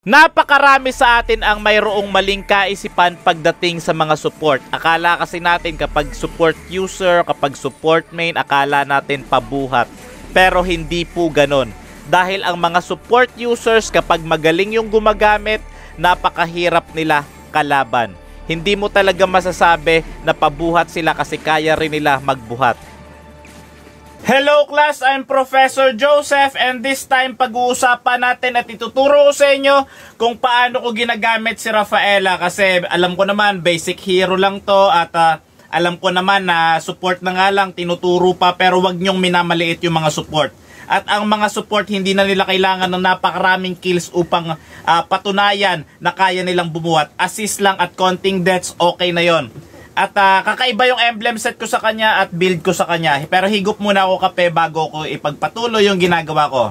Napakarami sa atin ang mayroong maling kaisipan pagdating sa mga support. Akala kasi natin kapag support user, kapag support main, akala natin pabuhat. Pero hindi po ganon. Dahil ang mga support users kapag magaling yung gumagamit, napakahirap nila kalaban. Hindi mo talaga masasabi na pabuhat sila kasi kaya rin nila magbuhat. Hello class, I'm Professor Joseph and this time pag-uusapan natin at ituturo ko sa inyo kung paano ko ginagamit si Rafaela kasi alam ko naman basic hero lang to at alam ko naman na support na nga lang, tinuturo pa pero wag nyong minamaliit yung mga support. At ang mga support hindi na nila kailangan ng napakaraming kills upang patunayan na kaya nilang bumuhat. Assist lang at konting deaths, okay na yon. At kakaiba yung emblem set ko sa kanya at build ko sa kanya. Pero higop muna ako kape bago ko ipagpatuloy yung ginagawa ko.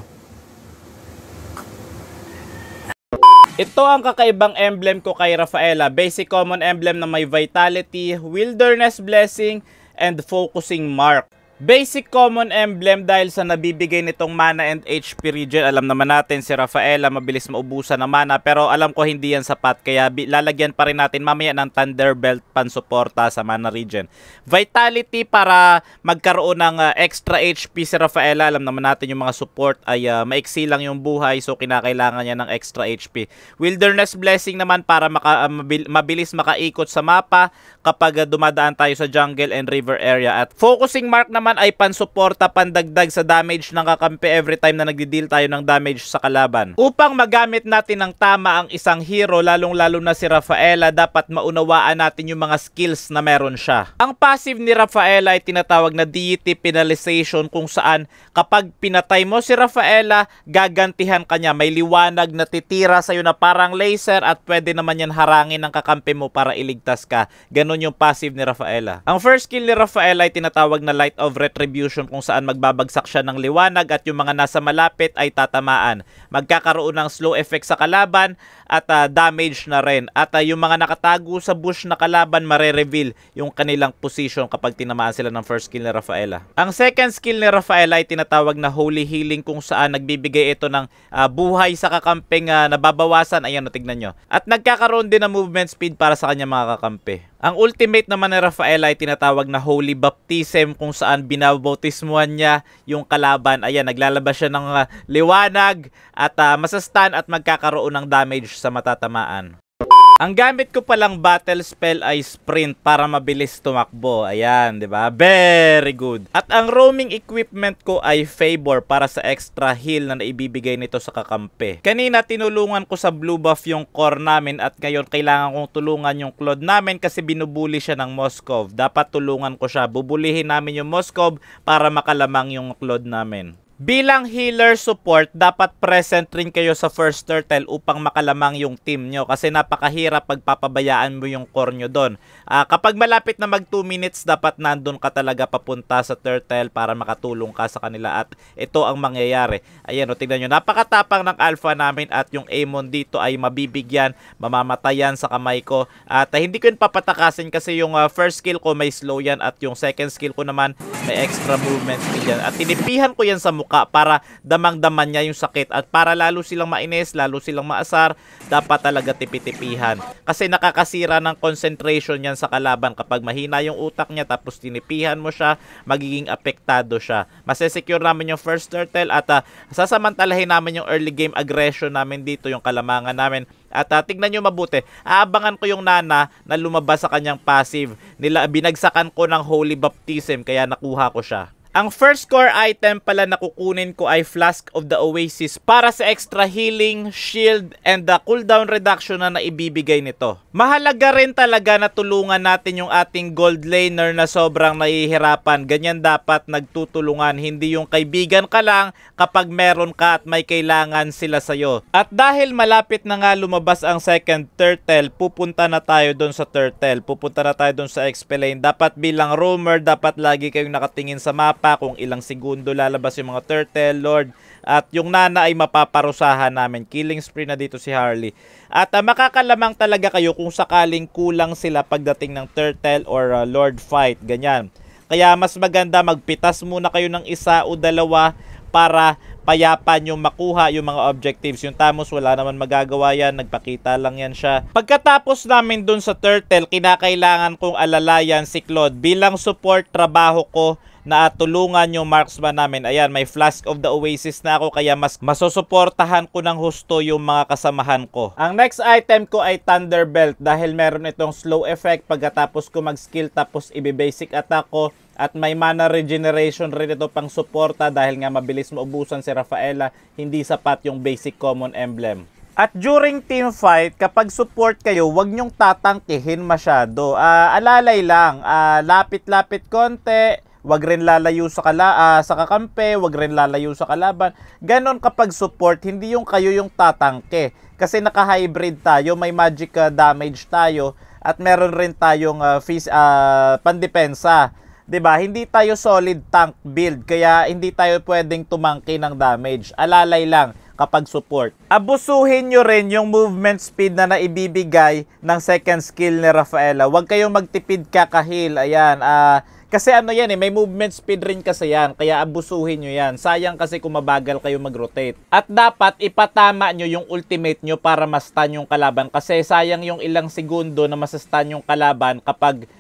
Ito ang kakaibang emblem ko kay Rafaela. Basic common emblem na may Vitality, Wilderness Blessing, and Focusing Mark. Basic common emblem dahil sa nabibigay nitong mana and HP regen. Alam naman natin si Rafaela mabilis maubusan ng mana pero alam ko hindi yan sapat kaya lalagyan pa rin natin mamaya ng Thunderbelt pansuporta sa mana regen. Vitality para magkaroon ng extra HP si Rafaela. Alam naman natin yung mga support ay maiksi lang yung buhay so kinakailangan niya ng extra HP. Wilderness Blessing naman para mabilis makaikot sa mapa kapag dumadaan tayo sa jungle and river area. At Focusing Mark naman ay pansuporta, pandagdag sa damage ng kakampi every time na nagdi-deal tayo ng damage sa kalaban. Upang magamit natin ng tama ang isang hero, lalong-lalo na si Rafaela, dapat maunawaan natin yung mga skills na meron siya. Ang passive ni Rafaela ay tinatawag na deity penalization kung saan kapag pinatay mo si Rafaela, gagantihan ka niya. May liwanag na titira sa'yo na parang laser at pwede naman yan harangin ng kakampi mo para iligtas ka. Ganon yung passive ni Rafaela. Ang first skill ni Rafaela ay tinatawag na Light of Retribution kung saan magbabagsak siya ng liwanag at yung mga nasa malapit ay tatamaan. Magkakaroon ng slow effect sa kalaban at damage na rin. At yung mga nakatago sa bush na kalaban mare-reveal yung kanilang position kapag tinamaan sila ng first skill ni Rafaela. Ang second skill ni Rafaela ay tinatawag na Holy Healing kung saan nagbibigay ito ng buhay sa kakamping nababawasan. Ayan, tignan nyo. At nagkakaroon din ng movement speed para sa kanya mga kakampi. Ang ultimate naman ni Rafaela ay tinatawag na Holy Baptism kung saan binabautismuhan niya yung kalaban. Ayan, naglalabas siya ng liwanag at masastan at magkakaroon ng damage sa matatamaan. Ang gamit ko palang battle spell ay sprint para mabilis tumakbo. Ayan, 'di ba? Very good. At ang roaming equipment ko ay favor para sa extra heal na naibibigay nito sa kakampi. Kanina tinulungan ko sa blue buff yung core namin at ngayon kailangan kong tulungan yung Claude namin kasi binubuli siya ng Moskov. Dapat tulungan ko siya. Bubulihin namin yung Moskov para makalamang yung Claude namin. Bilang healer support, dapat present rin kayo sa first turtle upang makalamang yung team nyo kasi napakahirap pagpapabayaan mo yung core nyo doon. Kapag malapit na mag 2 minutes, dapat nandun ka talaga papunta sa turtle para makatulong ka sa kanila at ito ang mangyayari. Ayan o, tignan nyo, napakatapang ng alpha namin at yung Amon dito ay mabibigyan, mamamatayan sa kamay ko at hindi ko yun papatakasin kasi yung first skill ko may slow yan at yung second skill ko naman may extra movement speed yan at tinipihan ko yan sa mukha para damang-daman niya yung sakit at para lalo silang mainis, lalo silang maasar, dapat talaga tipitipihan kasi nakakasira ng concentration yan sa kalaban. Kapag mahina yung utak niya tapos tinipihan mo siya, magiging apektado siya. Masesecure namin yung first turtle at sasamantalahin namin yung early game aggression namin dito, yung kalamangan namin. At tignan nyo mabuti, aabangan ko yung Nana na lumabas sa kanyang passive. Binagsakan ko ng Holy Baptism kaya nakuha ko siya. Ang first core item pala na kukunin ko ay Flask of the Oasis para sa extra healing, shield, and the cooldown reduction na naibibigay nito. Mahalaga rin talaga na tulungan natin yung ating gold laner na sobrang nahihirapan. Ganyan dapat nagtutulungan, hindi yung kaibigan ka lang kapag meron ka at may kailangan sila sa'yo. At dahil malapit na nga lumabas ang second turtle, pupunta na tayo doon sa turtle. Pupunta na tayo doon sa XP lane. Dapat bilang roamer, dapat lagi kayong nakatingin sa mapa kung ilang segundo lalabas yung mga turtle, lord, at yung Nana ay mapaparusahan namin. Killing spree na dito si Harley. At makakalamang talaga kayo kung sakaling kulang sila pagdating ng turtle or lord fight, ganyan. Kaya mas maganda magpitas muna kayo ng isa o dalawa para payapa nyo makuha yung mga objectives. Yung Thanos, wala naman magagawa yan, nagpakita lang yan siya. Pagkatapos namin dun sa turtle, kinakailangan kong alalayan si Claude. Bilang support, trabaho ko na tulungan yung marksman namin. Ayan, may Flask of the Oasis na ako, kaya mas masusuportahan ko ng husto yung mga kasamahan ko. Ang next item ko ay Thunderbelt dahil meron itong slow effect pagkatapos ko mag-skill tapos ibe-basic attack ko. At may mana regeneration rin ito pang suporta dahil nga mabilis maubusan si Rafaela, hindi sapat yung basic common emblem. At during team fight, kapag support kayo, huwag nyong tatangkihin masyado. Alalay lang, lapit-lapit konti, wag rin lalayo sa kakampi, wag rin lalayo sa kalaban. Ganon kapag support, hindi yung kayo yung tatangke. Kasi naka-hybrid tayo, may magic damage tayo, at meron rin tayong pandepensa. 'Di ba? Hindi tayo solid tank build, kaya hindi tayo pwedeng tumangki ng damage. Alalay lang kapag support. Abusuhin nyo rin yung movement speed na naibibigay ng second skill ni Rafaela. Huwag kayong magtipid kakahil. Ayan, kasi ano yan may movement speed rin kasi yan. Kaya abusuhin nyo yan. Sayang kasi kung mabagal kayo mag-rotate. At dapat ipatama nyo yung ultimate nyo para ma-stun yung kalaban. Kasi sayang yung ilang segundo na ma-stun yung kalaban kapag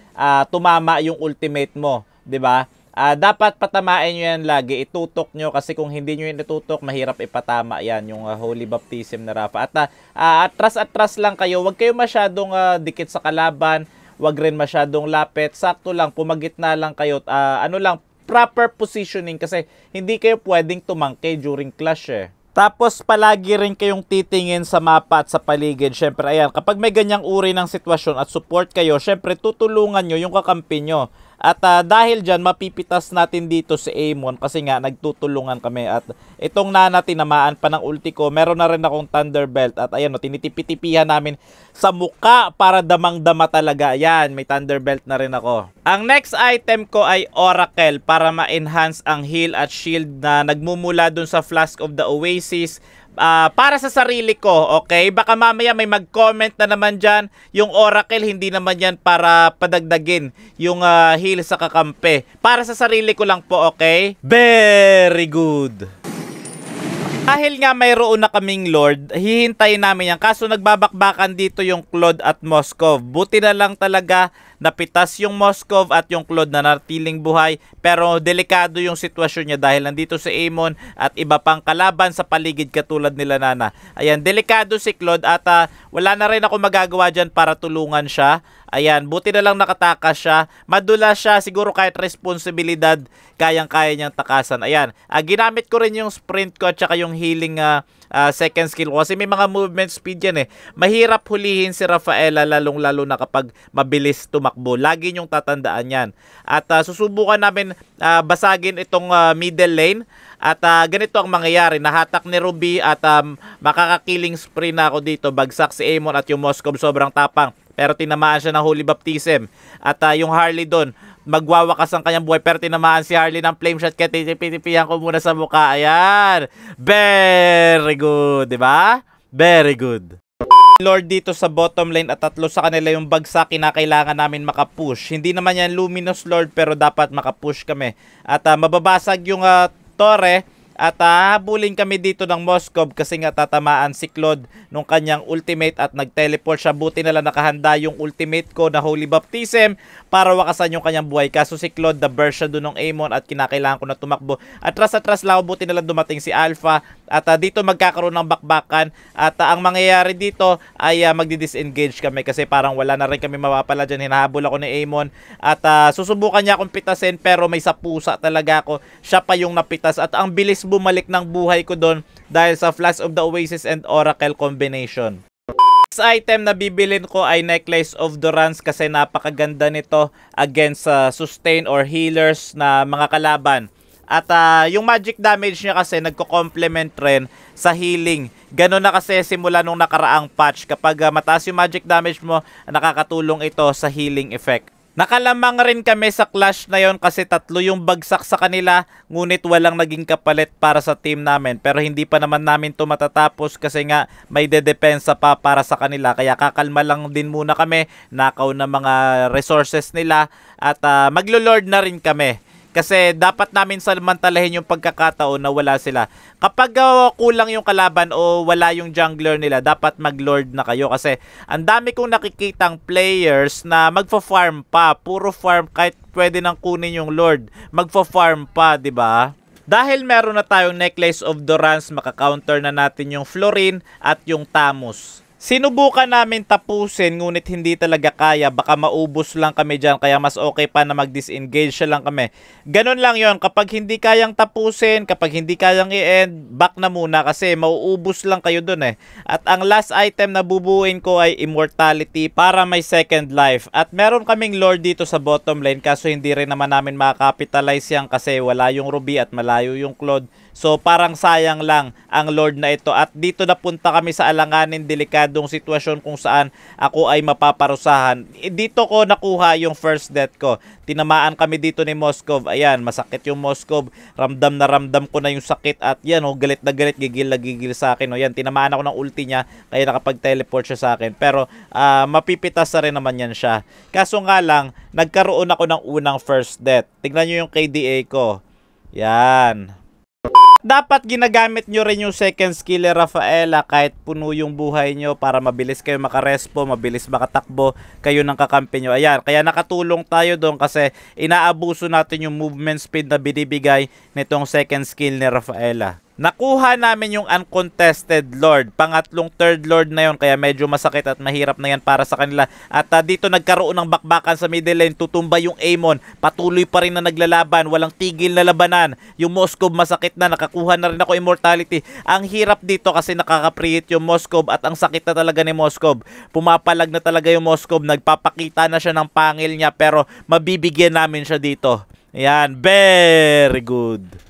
tumama yung ultimate mo. 'Di ba? Dapat patamain nyo yan lagi. Itutok nyo kasi kung hindi nyo yan itutok, mahirap ipatama yan yung Holy Baptism na Rafa. At atras lang kayo. Huwag kayo masyadong dikit sa kalaban. Huwag rin masyadong lapit. Sakto lang, pumagitna lang kayo. Proper positioning kasi hindi kayo pwedeng tumangke during clash Tapos palagi rin kayong titingin sa mapa at sa paligid. Syempre, ayan, kapag may ganyang uri ng sitwasyon at support kayo, syempre tutulungan nyo yung kakampi nyo. At dahil dyan, mapipitas natin dito si Amon kasi nga nagtutulungan kami. At itong Nana, tinamaan pa ng ulti ko. Meron na rin akong Thunderbelt. At ayan, tinitipitipihan namin sa muka para damang-dama talaga. Ayan, may Thunderbelt na rin ako. Ang next item ko ay Oracle para ma-enhance ang heal at shield na nagmumula dun sa Flask of the Oasis. Para sa sarili ko, okay? Baka mamaya may mag-comment na naman dyan. Yung Oracle, hindi naman yan para padagdagin yung heal sa kakampi. Para sa sarili ko lang po, okay? Very good. Dahil nga mayroon na kaming Lord, hihintayin namin yan. Kaso nagbabakbakan dito yung Claude at Moskov. Buti na lang talaga napitas yung Moskov at yung Claude na natiling buhay. Pero delikado yung sitwasyon niya dahil nandito si Amon at iba pang kalaban sa paligid katulad nila Nana. Ayan, delikado si Claude at wala na rin ako magagawa dyan para tulungan siya. Ayan, buti na lang nakatakas siya. Madula siya, siguro kahit responsibilidad, kayang-kaya niyang takasan. Ayan, ginamit ko rin yung sprint ko at saka yung healing second skill ko. Kasi may mga movement speed yan Mahirap hulihin si Rafaela lalong-lalo na kapag mabilis tumakbo. Lagi niyong tatandaan yan. At susubukan namin basagin itong middle lane. At ganito ang mangyayari. Nahatak ni Ruby at makakakilling spree na ako dito. Bagsak si Amon at yung Moskov sobrang tapang. Pero tinamaan siya ng Holy Baptism. At yung Harley doon, magwawakas ang kanyang buhay. Pero tinamaan si Harley ng flame shot. Kaya titipitipihan ko muna sa mukha. Ayan. Very good. Diba? Very good. Lord dito sa bottom lane at tatlo sa kanila yung bagsak. Kinakailangan namin makapush. Hindi naman yan Luminous Lord pero dapat makapush kami. At mababasag yung Torre. At habulin kami dito ng Moskov kasi nga tatamaan si Claude nung kanyang ultimate at nag-teleport siya. Buti na lang nakahanda yung ultimate ko na Holy Baptism para wakasan yung kanyang buhay. Kaso si Claude, the burst siya dun ng Amon at kinakailangan ko na tumakbo. Atras lang, buti na lang dumating si Alpha. At dito magkakaroon ng bakbakan. At ang mangyayari dito ay magdi-disengage kami kasi parang wala na rin kami mapapala dyan. Hinahabol ako ni Amon. At susubukan niya akong pitasin pero may sapusa talaga ako. Siya pa yung napitas at ang bilis bumalik ng buhay ko doon dahil sa Flash of the Oasis and Oracle combination. Next item na bibilin ko ay Necklace of Durance kasi napakaganda nito against sustain or healers na mga kalaban. At yung magic damage niya kasi nagko-complement rin sa healing. Ganon na kasi simula nung nakaraang patch. Kapag mataas yung magic damage mo, nakakatulong ito sa healing effect. Nakalamang rin kami sa clash na yon kasi tatlo yung bagsak sa kanila, ngunit walang naging kapalit para sa team namin. Pero hindi pa naman namin to matatapos kasi nga may dedepensa pa para sa kanila. Kaya kakalma lang din muna kami, nakaw na mga resources nila at maglo-lord na rin kami. Kasi dapat namin samantalahin yung pagkakataon na wala sila. Kapag kulang yung kalaban o wala yung jungler nila, dapat mag-lord na kayo. Kasi ang dami kong nakikitang players na magfa-farm pa. Puro farm kahit pwede nang kunin yung lord. Magfa-farm pa, di ba? Dahil meron na tayong Necklace of Durance, maka-counter na natin yung Florin at yung Tamus. Sinubukan namin tapusin ngunit hindi talaga kaya, baka maubos lang kami dyan, kaya mas okay pa na mag-disengage lang kami. Ganon lang yon, kapag hindi kayang tapusin, kapag hindi kayang i-end, back na muna kasi mauubos lang kayo dun eh. At ang last item na bubuin ko ay Immortality para may second life. At meron kaming Lord dito sa bottom lane kaso hindi rin naman namin makakapitalize yan kasi wala yung Ruby at malayo yung Claude. So parang sayang lang ang Lord na ito. At dito napunta kami sa alanganin delikadong sitwasyon kung saan ako ay mapaparusahan. Dito ko nakuha yung first death ko. Tinamaan kami dito ni Moskov. Ayan, masakit yung Moskov. Ramdam na ramdam ko na yung sakit. At yan, galit na galit, gigil na gigil sa akin. Yan, tinamaan ako ng ulti niya. Kaya nakapag-teleport siya sa akin. Pero mapipitas na rin naman yan siya. Kaso nga lang, nagkaroon ako ng unang first death. Tignan nyo yung KDA ko. Yan. Dapat ginagamit nyo rin yung second skill Rafaela kahit puno yung buhay nyo para mabilis kayo makarespo, mabilis makatakbo kayo ng kakampi nyo. Ayan, kaya nakatulong tayo doon kasi inaabuso natin yung movement speed na binibigay nitong second skill ni Rafaela. Nakuha namin yung uncontested Lord. Pangatlong third Lord na yon, kaya medyo masakit at mahirap na yan para sa kanila. At dito nagkaroon ng bakbakan sa middle lane. Tutumba yung Amon. Patuloy pa rin na naglalaban. Walang tigil na labanan. Yung Moskov masakit na. Nakakuha na rin ako Immortality. Ang hirap dito kasi nakaka-create yung Moskov at ang sakit na talaga ni Moskov. Pumapalag na talaga yung Moskov. Nagpapakita na siya ng pangil niya pero mabibigyan namin siya dito. Ayan. Very good.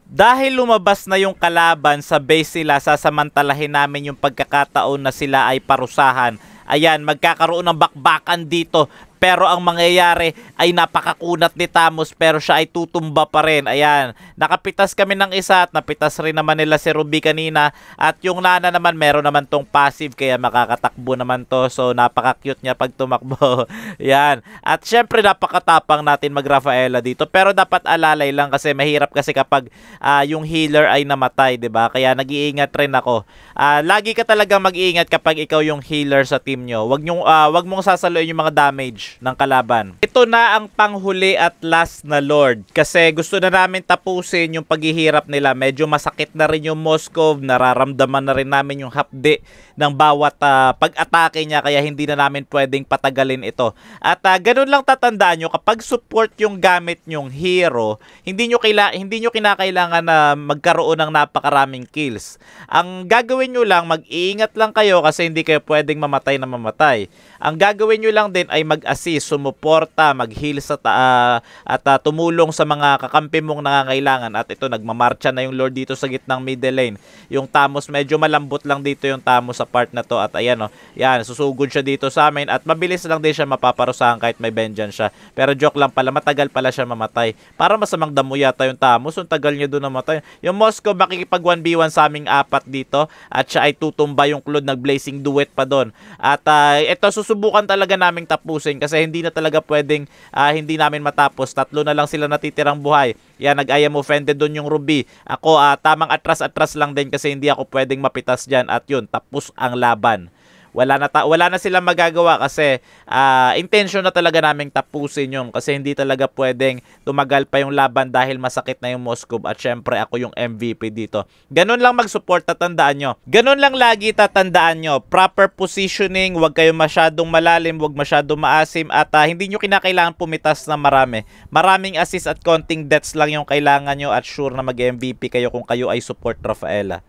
Dahil lumabas na yung kalaban sa base sila, sasamantalahin namin yung pagkakataon na sila ay parusahan. Ayan, magkakaroon ng bakbakan dito. Pero ang mangyayari ay napakakunat ni Tamus pero siya ay tutumba pa rin. Ayan, nakapitas kami ng isa at napitas rin naman nila si Ruby kanina. At yung Nana naman meron naman tong passive kaya makakatakbo naman to. So napaka-cute niya pag tumakbo. Ayan. At syempre napakatapang natin mag-Rafaela dito. Pero dapat alalay lang kasi mahirap kasi kapag yung healer ay namatay, 'di ba? Kaya nag-iingat rin ako. Lagi ka talaga mag-iingat kapag ikaw yung healer sa team nyo. Wag mong sasaluin yung mga damage ng kalaban. Ito na ang panghuli at last na Lord. Kasi gusto na namin tapusin yung paghihirap nila. Medyo masakit na rin yung Moskov. Nararamdaman na rin namin yung hapde ng bawat pag-atake niya. Kaya hindi na namin pwedeng patagalin ito. At ganun lang tatandaan nyo. Kapag support yung gamit nyong hero, hindi nyo kinakailangan na magkaroon ng napakaraming kills. Ang gagawin nyo lang, mag-iingat lang kayo kasi hindi kayo pwedeng mamatay na mamatay. Ang gagawin nyo lang din ay mag-assist, sumuporta, mag-heal sa at tumulong sa mga kakampi mong nangangailangan. At ito, nagmamarcha na yung Lord dito sa gitnang middle lane. Yung Tamus, medyo malambot lang dito yung Tamus sa part na to. At ayan, yan, susugod siya dito sa amin. At mabilis lang din siya mapaparusahan kahit may vengeance siya. Pero joke lang pala, matagal pala siya mamatay. Para masamang damo yata yung Tamus, yung tagal niya doon namatay. Yung Moskov, makikipag 1v1 sa aming apat dito. At siya ay tutumba yung Claude, nag-blazing duet pa doon. At ito, susubukan talaga naming tapusin kasi hindi na talaga pwedeng hindi namin matapos. Tatlo na lang sila natitirang buhay. Yan, nag-I am offended doon yung Ruby. Ako, tamang atras-atras lang din kasi hindi ako pwedeng mapitas dyan. At yun, tapos ang laban. Wala na silang magagawa kasi intention na talaga naming tapusin yun kasi hindi talaga pwedeng tumagal pa yung laban dahil masakit na yung Moskov at syempre ako yung MVP dito. Ganun lang mag-support, tatandaan nyo. Ganun lang lagi tatandaan nyo. Proper positioning, huwag kayo masyadong malalim, huwag masyadong maasim at hindi nyo kinakailangan pumitas na marami. Maraming assist at konting deaths lang yung kailangan nyo at sure na mag-MVP kayo kung kayo ay support Rafaela.